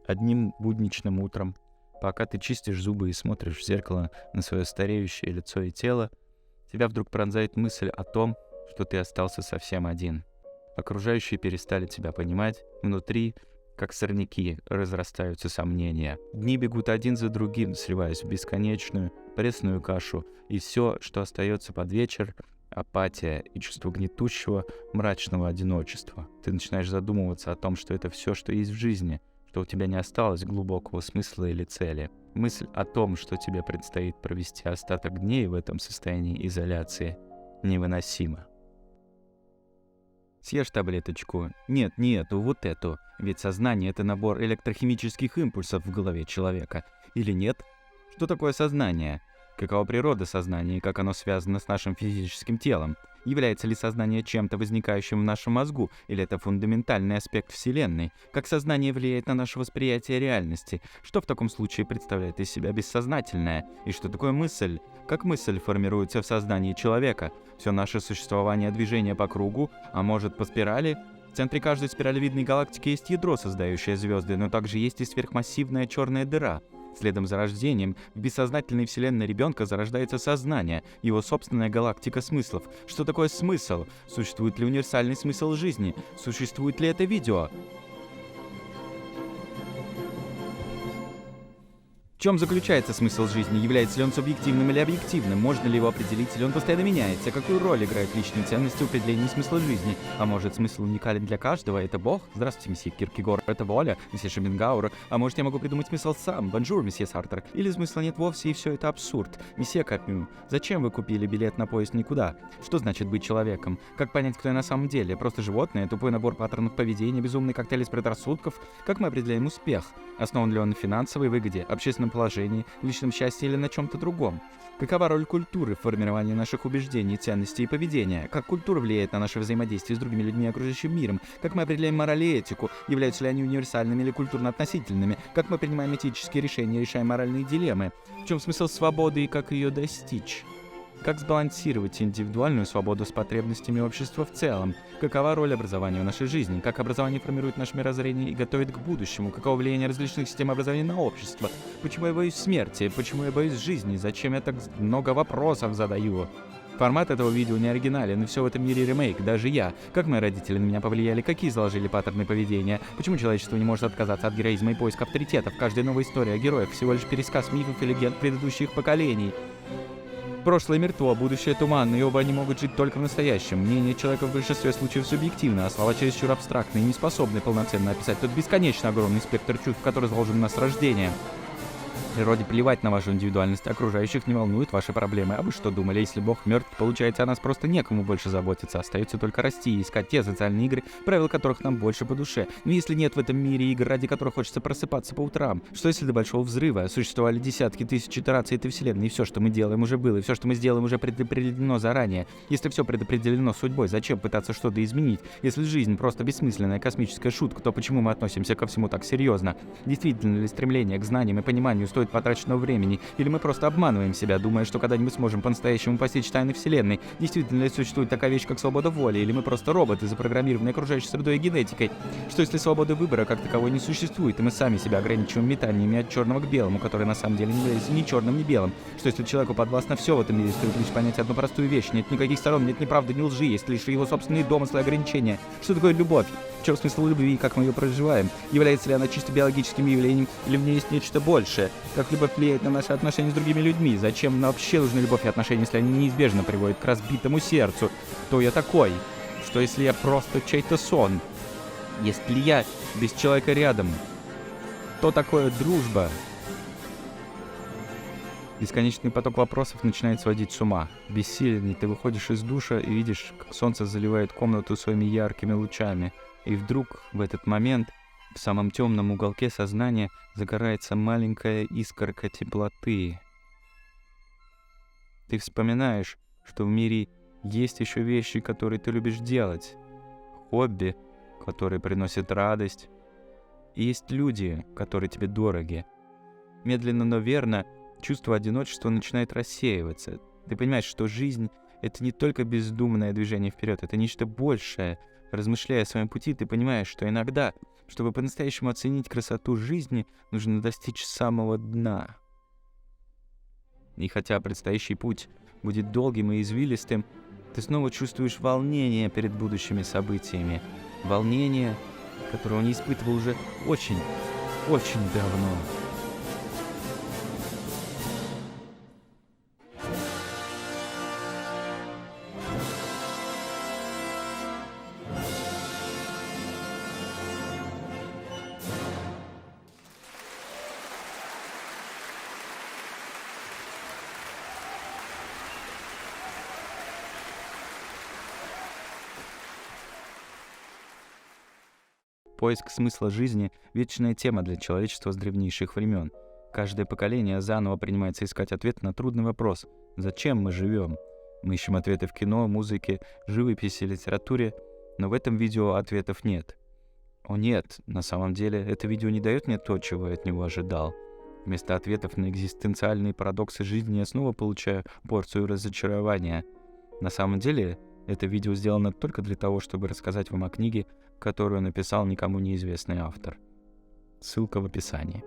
Одним будничным утром, пока ты чистишь зубы и смотришь в зеркало на свое стареющее лицо и тело, тебя вдруг пронзает мысль о том, что ты остался совсем один. Окружающие перестали тебя понимать, внутри, как сорняки, разрастаются сомнения. Дни бегут один за другим, сливаясь в бесконечную, пресную кашу, и все, что остается под вечер — апатия и чувство гнетущего, мрачного одиночества. Ты начинаешь задумываться о том, что это все, что есть в жизни, что у тебя не осталось глубокого смысла или цели. Мысль о том, что тебе предстоит провести остаток дней в этом состоянии изоляции, невыносима. Съешь таблеточку. Нет, не эту, вот эту. Ведь сознание — это набор электрохимических импульсов в голове человека. Или нет? Что такое сознание? Какова природа сознания и как оно связано с нашим физическим телом? Является ли сознание чем-то возникающим в нашем мозгу, или это фундаментальный аспект Вселенной? Как сознание влияет на наше восприятие реальности? Что в таком случае представляет из себя бессознательное? И что такое мысль? Как мысль формируется в сознании человека? Все наше существование — движение по кругу, а может, по спирали? В центре каждой спиралевидной галактики есть ядро, создающее звезды, но также есть и сверхмассивная черная дыра. Следом за рождением в бессознательной вселенной ребенка зарождается сознание, его собственная галактика смыслов. Что такое смысл? Существует ли универсальный смысл жизни? Существует ли это видео? В чем заключается смысл жизни? Является ли он субъективным или объективным? Можно ли его определить, или он постоянно меняется? Какую роль играют личные ценности в определении смысла жизни? А может, смысл уникален для каждого? Это Бог? Здравствуйте, месье Киркегор. Это воля, месье Шопенгауэр. А может, я могу придумать смысл сам? Бонжур, месье Сартер. Или смысла нет вовсе, и все это абсурд? Месье Капю, зачем вы купили билет на поезд никуда? Что значит быть человеком? Как понять, кто я на самом деле? Просто животное? Тупой набор паттернов поведения? Безумный коктейль из предрассудков? Как мы определяем успех? Основан ли он на финансовой выгоде, общественном положении, личном счастье или на чем-то другом? Какова роль культуры в формировании наших убеждений, ценностей и поведения? Как культура влияет на наше взаимодействие с другими людьми и окружающим миром? Как мы определяем мораль и этику? Являются ли они универсальными или культурно-относительными? Как мы принимаем этические решения и решаем моральные дилеммы? В чем смысл свободы и как ее достичь? Как сбалансировать индивидуальную свободу с потребностями общества в целом? Какова роль образования в нашей жизни? Как образование формирует наше мирозрение и готовит к будущему? Каково влияние различных систем образования на общество? Почему я боюсь смерти? Почему я боюсь жизни? Зачем я так много вопросов задаю? Формат этого видео не оригинален, и все в этом мире ремейк, даже я. Как мои родители на меня повлияли, какие заложили паттерны поведения, почему человечество не может отказаться от героизма и поиска авторитетов, каждая новая история о героях всего лишь пересказ мифов и легенд предыдущих поколений. Прошлое мертво, будущее туманно, и оба они могут жить только в настоящем. Мнение человека в большинстве случаев субъективно, а слова чересчур абстрактны и не способны полноценно описать тот бесконечно огромный спектр чувств, который заложен в нас с рождения. Природе плевать на вашу индивидуальность, окружающих не волнуют ваши проблемы. А вы что думали, если Бог мертв, получается, о нас просто некому больше заботиться, остается только расти и искать те социальные игры, правила которых нам больше по душе. Но если нет в этом мире игр, ради которых хочется просыпаться по утрам? Что если до Большого Взрыва существовали десятки тысяч итераций этой вселенной, и все, что мы делаем, уже было, и все, что мы сделаем, уже предопределено заранее? Если все предопределено судьбой, зачем пытаться что-то изменить? Если жизнь просто бессмысленная космическая шутка, то почему мы относимся ко всему так серьезно? Действительно ли стремление к знаниям и пониманию стоит потраченного времени, или мы просто обманываем себя, думая, что когда-нибудь сможем по-настоящему постичь тайны Вселенной? Действительно ли существует такая вещь, как свобода воли, или мы просто роботы, запрограммированные окружающей средой и генетикой? Что если свободы выбора как таковой не существует, и мы сами себя ограничиваем метаниями от черного к белому, которое на самом деле не является ни черным, ни белым? Что если человеку подвластно все в этом мире, стоит лишь понять одну простую вещь: нет никаких сторон, нет ни правды, ни лжи, есть лишь его собственные домыслы и ограничения? Что такое любовь? В чем смысл любви и как мы ее проживаем? Является ли она чисто биологическим явлением, или в ней есть нечто большее? Как любовь влияет на наши отношения с другими людьми? Зачем нам вообще нужны любовь и отношения, если они неизбежно приводят к разбитому сердцу? Кто я такой? Что если я просто чей-то сон? Есть ли я без человека рядом? Что такое дружба? Бесконечный поток вопросов начинает сводить с ума. Бессильный, ты выходишь из душа и видишь, как солнце заливает комнату своими яркими лучами. И вдруг в этот момент в самом темном уголке сознания загорается маленькая искорка теплоты. Ты вспоминаешь, что в мире есть еще вещи, которые ты любишь делать. Хобби, которые приносят радость. И есть люди, которые тебе дороги. Медленно, но верно, чувство одиночества начинает рассеиваться. Ты понимаешь, что жизнь — это не только бездумное движение вперед, это нечто большее. Размышляя о своем пути, ты понимаешь, что иногда Чтобы по-настоящему оценить красоту жизни, нужно достичь самого дна. И хотя предстоящий путь будет долгим и извилистым, ты снова чувствуешь волнение перед будущими событиями. Волнение, которого не испытывал уже очень, очень давно. Поиск смысла жизни — вечная тема для человечества с древнейших времен. Каждое поколение заново принимается искать ответ на трудный вопрос: зачем мы живем? Мы ищем ответы в кино, музыке, живописи, литературе, но в этом видео ответов нет. О нет, на самом деле это видео не дает мне то, чего я от него ожидал. Вместо ответов на экзистенциальные парадоксы жизни я снова получаю порцию разочарования. На самом деле это видео сделано только для того, чтобы рассказать вам о книге, которую написал никому неизвестный автор. Ссылка в описании.